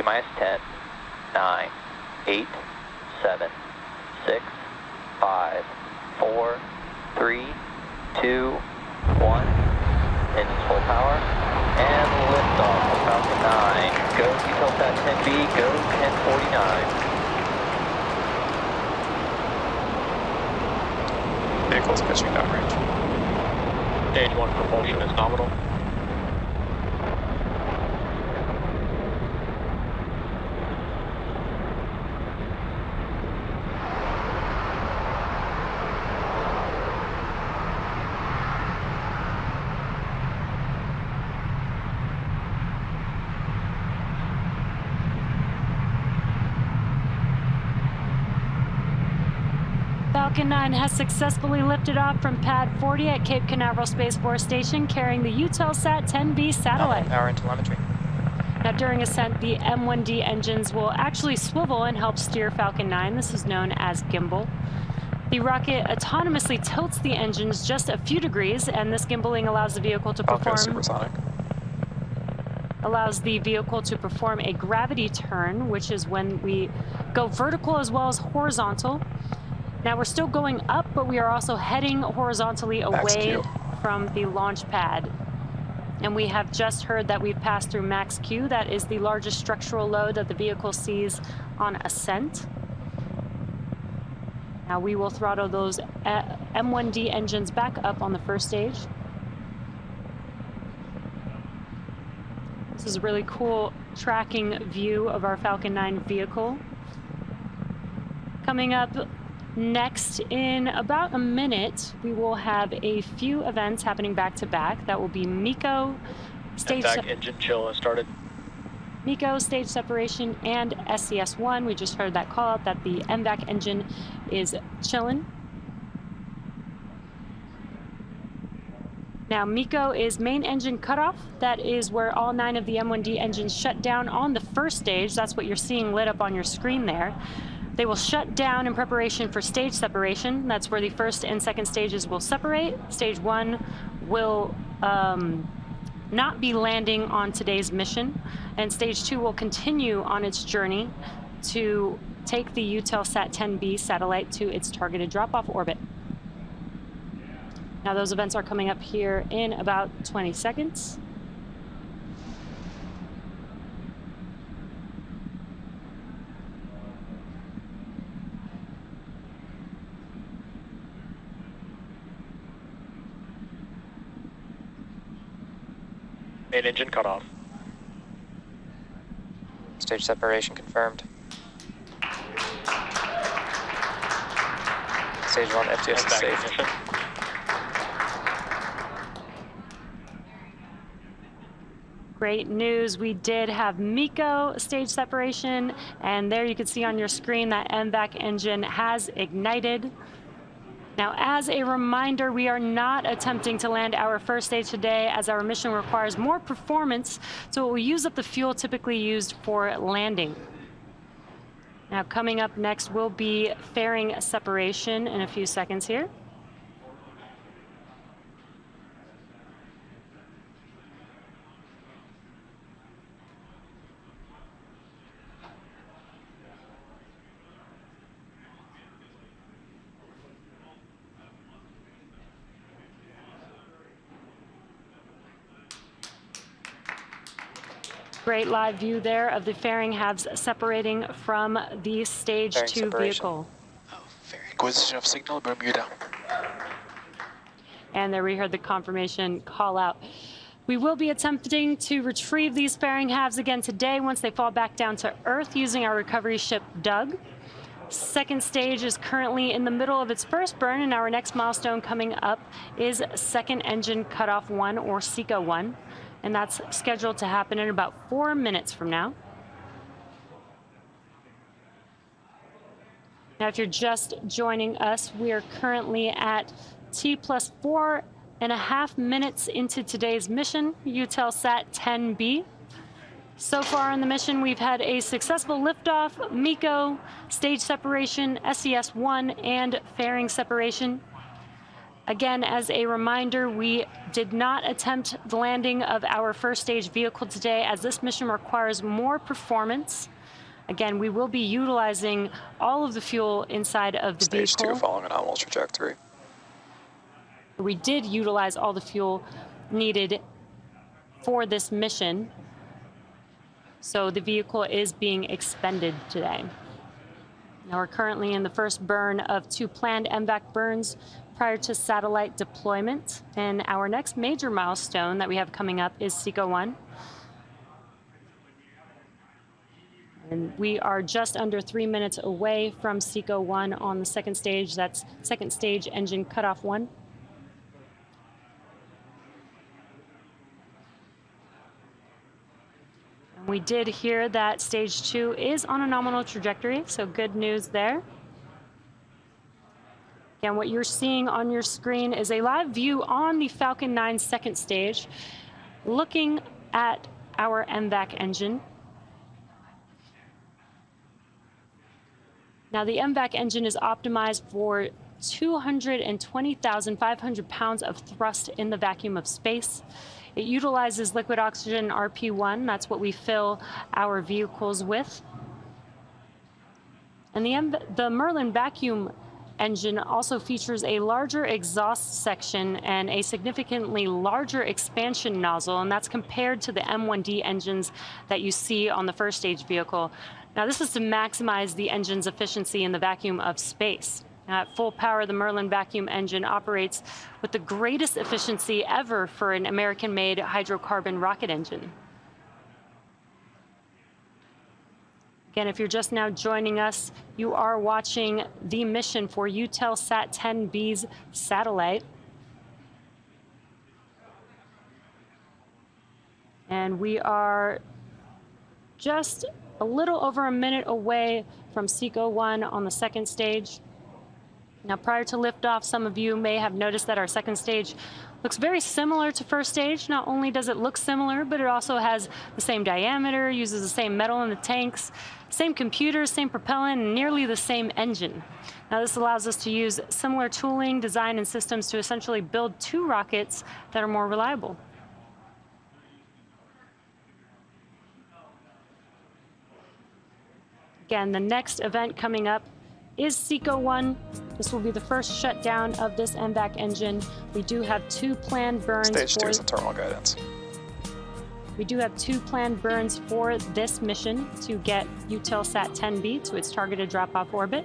T-minus 10, 9, 8, 7, 6, 5, 4, 3, 2, 1. Engines full power. And liftoff of Falcon 9. Go Eutelsat-10B, go 1049. Vehicle's pitching downrange. Stage 1 propulsion is nominal. Falcon 9 has successfully lifted off from Pad 40 at Cape Canaveral Space Force Station, carrying the Eutelsat-10B satellite. Power and telemetry. Now, during ascent, the M1D engines will actually swivel and help steer Falcon 9. This is known as gimbal. The rocket autonomously tilts the engines just a few degrees, and this gimbaling allows the vehicle to Falcon perform supersonic. a gravity turn, which is when we go vertical as well as horizontal. Now we're still going up, but we are also heading horizontally away from the launch pad. And we have just heard that we've passed through max Q. That is the largest structural load that the vehicle sees on ascent. Now we will throttle those M1D engines back up on the first stage. This is a really cool tracking view of our Falcon 9 vehicle. Coming up next, in about a minute, we will have a few events happening back to back. That will be MECO, engine chill has started. MECO, stage separation, and SES-1. We just heard that call out that the MVAC engine is chilling. Now, MECO is main engine cutoff. That is where all 9 of the M1D engines shut down on the first stage. That's what you're seeing lit up on your screen there. They will shut down in preparation for stage separation. That's where the first and second stages will separate. Stage 1 will not be landing on today's mission, and stage 2 will continue on its journey to take the Eutelsat-10B satellite to its targeted drop-off orbit. Now those events are coming up here in about 20 seconds. Main engine cut off. Stage separation confirmed. Stage 1 FTS is safe. Ignition. Great news, we did have MECO stage separation, and there you can see on your screen that MVAC engine has ignited. Now, as a reminder, we are not attempting to land our first stage today, as our mission requires more performance, so it will use up the fuel typically used for landing. Now, coming up next will be fairing separation in a few seconds here. Great live view there of the fairing halves separating from the stage Fairing 2 separation. vehicle. Acquisition of signal, Bermuda. And there we heard the confirmation call out. We will be attempting to retrieve these fairing halves again today once they fall back down to Earth using our recovery ship Doug. Second stage is currently in the middle of its first burn, and our next milestone coming up is second engine cutoff 1, or SECO 1. And that's scheduled to happen in about 4 minutes from now. Now, if you're just joining us, we are currently at T plus 4.5 minutes into today's mission, Eutelsat-10B. So far on the mission, we've had a successful liftoff, MECO, stage separation, SES-1, and fairing separation. Again, as a reminder, we did not attempt the landing of our first stage vehicle today, as this mission requires more performance. Again, we will be utilizing all of the fuel inside of the Stage vehicle. 2 following a nominal trajectory. We did utilize all the fuel needed for this mission, so the vehicle is being expended today. Now we're currently in the first burn of 2 planned MVAC burns prior to satellite deployment, and our next major milestone that we have coming up is SECO-1. And we are just under 3 minutes away from SECO-1 on the second stage. That's second stage engine cutoff 1. And we did hear that stage 2 is on a nominal trajectory, so good news there. Again, what you're seeing on your screen is a live view on the Falcon 9 second stage, looking at our MVAC engine. Now, the MVAC engine is optimized for 220,500 pounds of thrust in the vacuum of space. It utilizes liquid oxygen RP1. That's what we fill our vehicles with. And the Merlin vacuum engine also features a larger exhaust section and a significantly larger expansion nozzle, and that's compared to the M1D engines that you see on the first stage vehicle. Now, this is to maximize the engine's efficiency in the vacuum of space. At full power, the Merlin vacuum engine operates with the greatest efficiency ever for an American-made hydrocarbon rocket engine. Again, if you're just now joining us, you are watching the mission for Eutelsat-10B's satellite. And we are just a little over a minute away from SECO-1 on the second stage. Now, prior to liftoff, some of you may have noticed that our second stage looks very similar to first stage. Not only does it look similar, but it also has the same diameter, uses the same metal in the tanks, same computers, same propellant, and nearly the same engine. Now, this allows us to use similar tooling, design, and systems to essentially build 2 rockets that are more reliable. Again, the next event coming up is SECO-1. This will be the first shutdown of this MVAC engine. We do have 2 planned burns. Stage 2 is in terminal guidance. We do have 2 planned burns for this mission to get Eutelsat-10B to its targeted drop-off orbit.